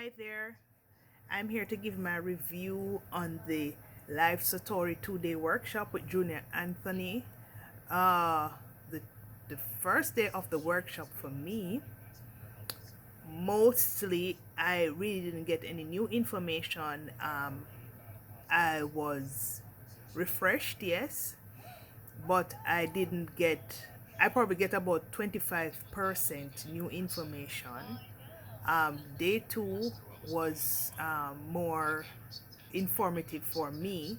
Hi there, I'm here to give my review on the LiveSotori 2-day workshop with Junior Anthony. Uh, the, the first day of the workshop for me, mostly I really didn't get any new information. I was refreshed, yes, but I probably get about 25% new information. Day two was more informative for me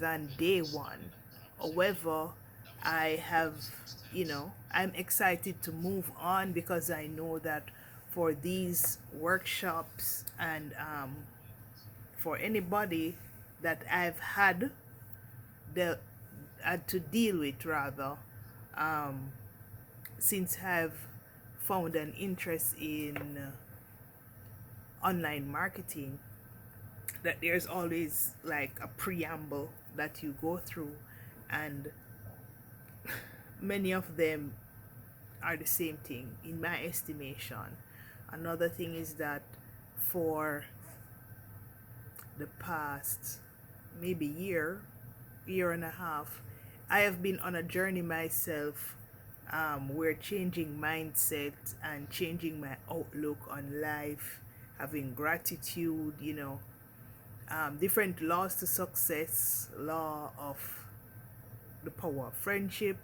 than day one. However, I have, I'm excited to move on because I know that for these workshops and for anybody that I've the had to deal with rather, um, since I've found an interest in online marketing, that there's always like a preamble that you go through, and many of them are the same thing in my estimation. Another thing is that for the past maybe year and a half, I have been on a journey myself, where changing mindset and changing my outlook on life, having gratitude, different laws to success, law of the power of friendship,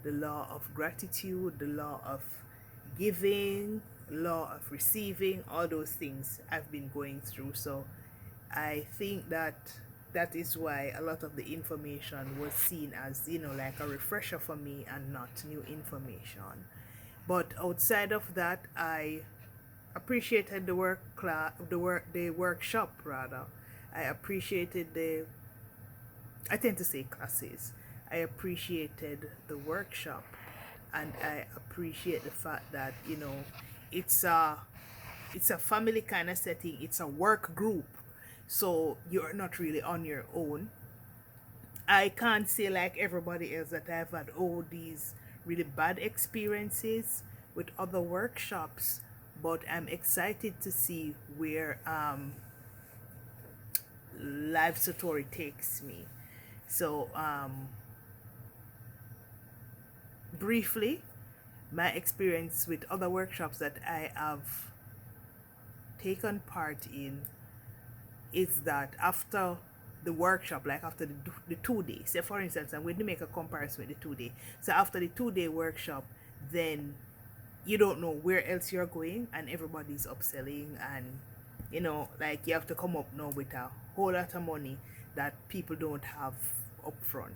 the law of gratitude, the law of giving, law of receiving, all those things I've been going through. So I think that is why a lot of the information was seen as, like a refresher for me and not new information. But outside of that, I appreciated the workshop rather. I appreciated I tend to say classes. I appreciated the workshop, and I appreciate the fact that it's a it's a family kind of setting. It's a work group, so you're not really on your own. I can't say like everybody else that I've had all these really bad experiences with other workshops, but I'm excited to see where LiveSotori takes me. So briefly, my experience with other workshops that I have taken part in is that after the workshop, like after the 2 days, say for instance, I'm going to make a comparison with the 2 day. So after the 2 day workshop, then you don't know where else you're going, and everybody's upselling, and like you have to come up now with a whole lot of money that people don't have up front.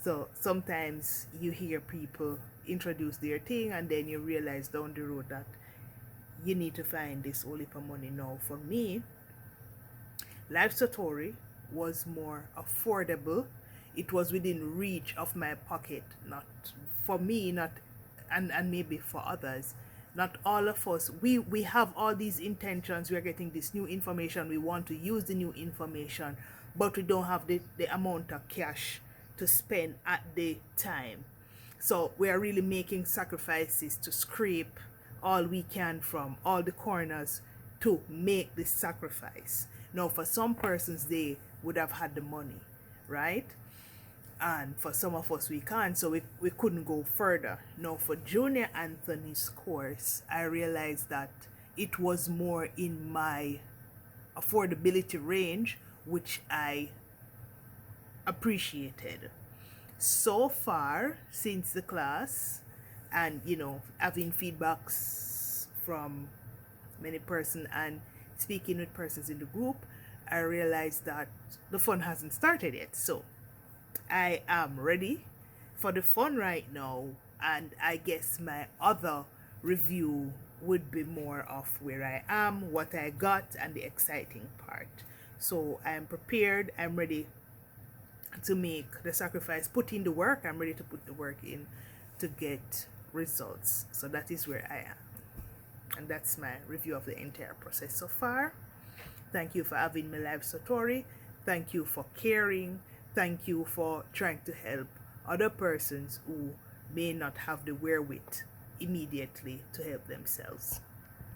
So sometimes you hear people introduce their thing, and then you realize down the road that you need to find this whole heap of money. Now for me, LiveSotori was more affordable. It was within reach of my pocket. Not for me, not and maybe for others. Not all of us. We have all these intentions. We are getting this new information. We want to use the new information, but we don't have the amount of cash to spend at the time. So we are really making sacrifices to scrape all we can from all the corners to make this sacrifice. Now, for some persons, they would have had the money, right? And for some of us, we can't, so we couldn't go further. Now, for Junior Anthony's course, I realized that it was more in my affordability range, which I appreciated. So far, since the class, and having feedbacks from many persons and speaking with persons in the group, I realized that the fun hasn't started yet. So I am ready for the fun right now, and I guess my other review would be more of where I am, what I got, and the exciting part. So I'm prepared, I'm ready to make the sacrifice, put in the work. I'm ready to put the work in to get results. So that is where I am, and that's my review of the entire process so far. Thank you for having me, LiveSotori. Thank you for caring. Thank you for trying to help other persons who may not have the wherewith immediately to help themselves.